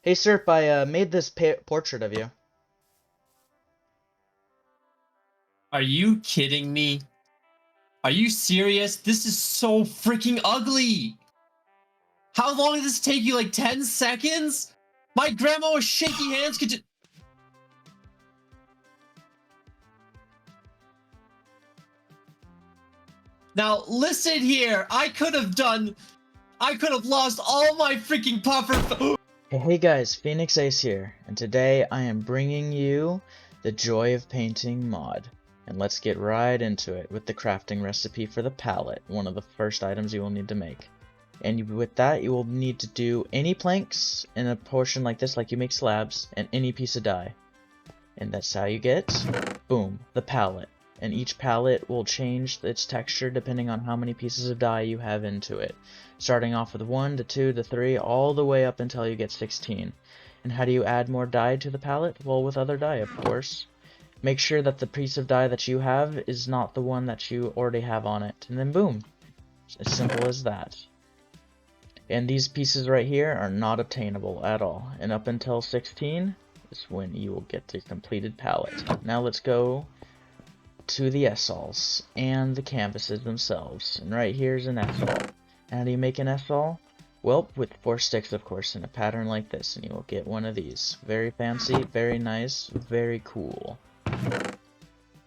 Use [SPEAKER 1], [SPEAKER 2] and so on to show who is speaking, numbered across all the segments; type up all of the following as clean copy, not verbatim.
[SPEAKER 1] Hey, Serp, I made this portrait of you.
[SPEAKER 2] Are you kidding me? Are you serious? This is so freaking ugly! How long did this take you? Like 10 seconds? My grandma with shaky hands could just. Now, listen here. I could have lost all my freaking puffer.
[SPEAKER 1] Hey guys, Phoenix Ace here, and today I am bringing you the Joy of Painting mod. And let's get right into it with the crafting recipe for the palette, one of the first items you will need to make. And with that, you will need to do any planks in a portion like this, like you make slabs, and any piece of dye. And that's how you get, boom, the palette. And each palette will change its texture depending on how many pieces of dye you have into it. Starting off with 1 to 2 to 3, all the way up until you get 16. And how do you add more dye to the palette? Well, with other dye, of course. Make sure that the piece of dye that you have is not the one that you already have on it. And then boom. As simple as that. And these pieces right here are not obtainable at all. And up until 16 is when you will get the completed palette. Now let's go to the SLs and the canvases themselves. And right here is an SL. And how do you make an SL? Well, with 4 sticks, of course, in a pattern like this, and you will get one of these. Very fancy, very nice, very cool.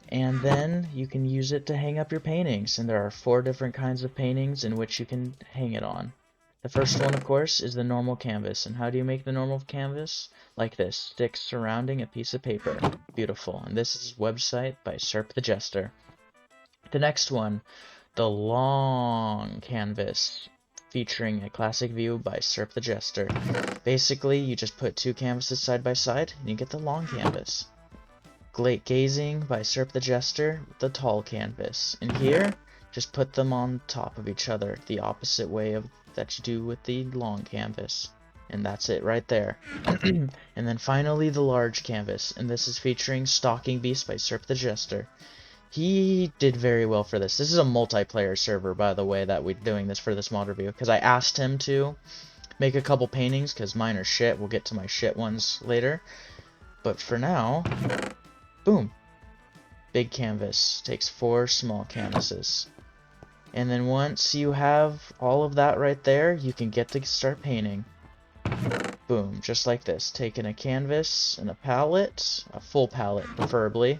[SPEAKER 1] And then you can use it to hang up your paintings, and there are 4 different kinds of paintings in which you can hang it on. The first one, of course, is the normal canvas. And how do you make the normal canvas? Like this, sticks surrounding a piece of paper. Beautiful. And this is website by Serp the Jester. The next one, the long canvas, featuring a classic view by Serp the Jester. Basically, you just put 2 canvases side by side, and you get the long canvas. Gazing by Serp the Jester, the tall canvas. And here, just put them on top of each other, the opposite way of that you do with the long canvas. And that's it right there. And then finally the large canvas, and this is featuring Stalking Beast by Serp the Jester. He did very well for this. This is a multiplayer server, by the way, that we're doing this for this mod review, because I asked him to make a couple paintings, because mine are shit. We'll get to my shit ones later. But for now, boom. Big canvas. Takes 4 small canvases. And then once you have all of that right there, you can get to start painting. Boom, just like this. Taking a canvas and a palette, a full palette preferably.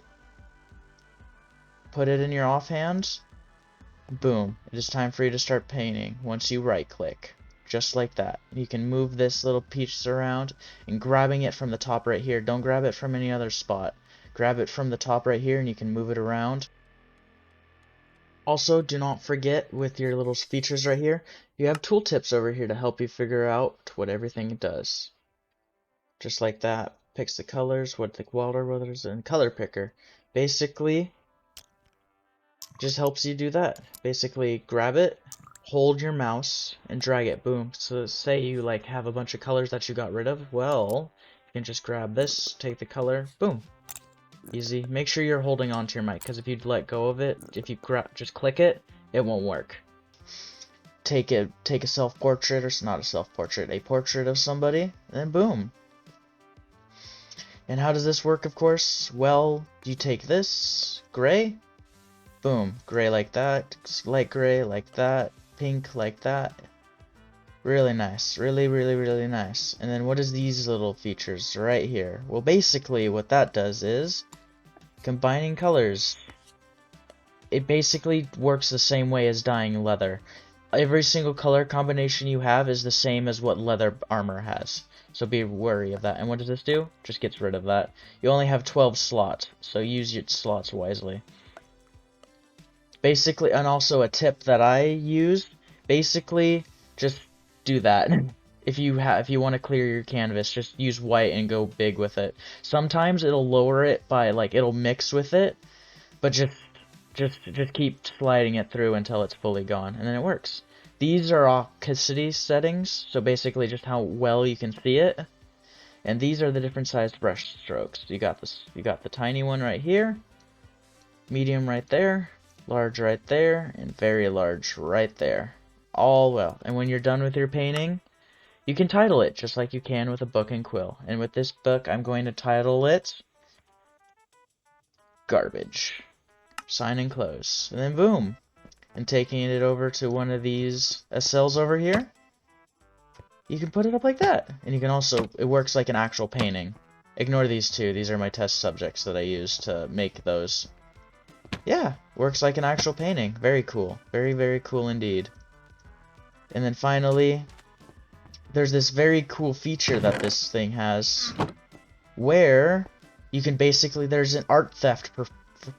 [SPEAKER 1] Put it in your offhand. Boom, it is time for you to start painting once you right click. Just like that. You can move this little piece around and grabbing it from the top right here. Don't grab it from any other spot. Grab it from the top right here and you can move it around. Also, do not forget with your little features right here, you have tooltips over here to help you figure out what everything does. Just like that. Picks the colors, what the watercolors, and color picker. Basically, just helps you do that. Basically, grab it, hold your mouse, and drag it. Boom. So say you like have a bunch of colors that you got rid of. Well, you can just grab this, take the color, boom. Easy. Make sure you're holding on to your mic, because if you let go of it, if you just click it, it won't work. Take a self-portrait, or not a self-portrait, a portrait of somebody, and then boom. And how does this work, of course? Well, you take this, gray, boom, gray like that, light gray like that, pink like that. Really nice. Really, really, really nice. And then what is these little features right here? Well, basically what that does is combining colors. It basically works the same way as dyeing leather. Every single color combination you have is the same as what leather armor has. So be wary of that. And what does this do? Just gets rid of that. You only have 12 slots, so use your slots wisely. Basically, and also a tip that I use, basically just do that. If you want to clear your canvas, just use white and go big with it. Sometimes it'll lower it by it'll mix with it, but just keep sliding it through until it's fully gone, and then it works. These are opacity settings, so basically just how well you can see it. And these are the different sized brush strokes. You got the tiny one right here, medium right there, large right there, and very large right there. All well. And when you're done with your painting, You can title it just like you can with a book and quill. And with this book, I'm going to title it Garbage. Sign and close. And then boom. And taking it over to one of these SLs over here, you can put it up like that. And you can also, it works like an actual painting. Ignore these two. These are my test subjects that I use to make those. Yeah, works like an actual painting. Very cool. Very, very cool indeed. And then finally, there's this very cool feature that this thing has where you can basically, there's an art theft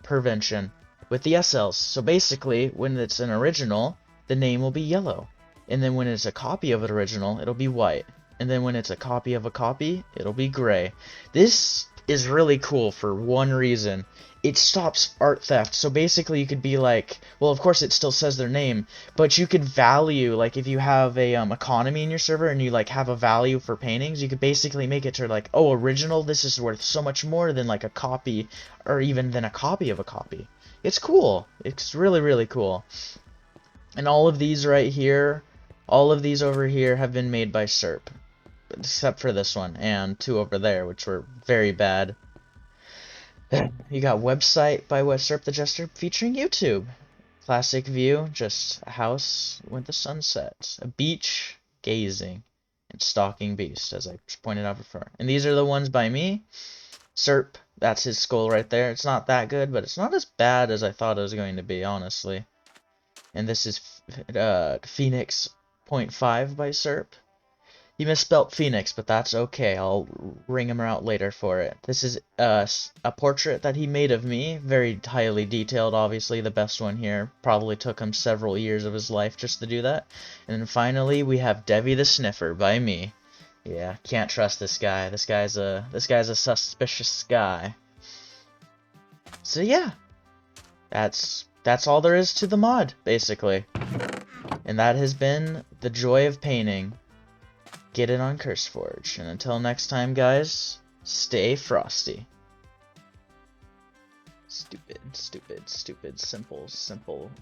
[SPEAKER 1] prevention with the SLs. So basically, when it's an original, the name will be yellow. And then when it's a copy of an original, it'll be white. And then when it's a copy of a copy, it'll be gray. This is really cool for one reason. It stops art theft. So basically you could be like, well, of course it still says their name, but you could value, like if you have a economy in your server and you like have a value for paintings, you could basically make it to like, oh, original, this is worth so much more than like a copy, or even than a copy of a copy. It's cool. It's really, really cool. And all of these right here, all of these over here have been made by SERP. Except for this one, and two over there, which were very bad. You got website by SERP the Jester featuring YouTube. Classic view, just a house with the sunset. A beach, gazing, and stalking beast, as I pointed out before. And these are the ones by me. SERP, that's his skull right there. It's not that good, but it's not as bad as I thought it was going to be, honestly. And this is Phoenix 0.5 by SERP. He misspelt Phoenix, but that's okay. I'll ring him out later for it. This is a portrait that he made of me. Very highly detailed, obviously. The best one here. Probably took him several years of his life just to do that. And then finally, we have Debbie the Sniffer by me. Yeah, can't trust this guy. This guy's a suspicious guy. So yeah, that's all there is to the mod, basically. And that has been the joy of painting. Get it on CurseForge. And until next time, guys, stay frosty. Stupid, stupid, stupid, simple,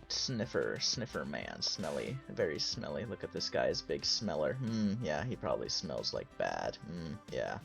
[SPEAKER 1] sniffer man. Smelly, very smelly. Look at this guy's big smeller. Yeah, he probably smells like bad. Yeah.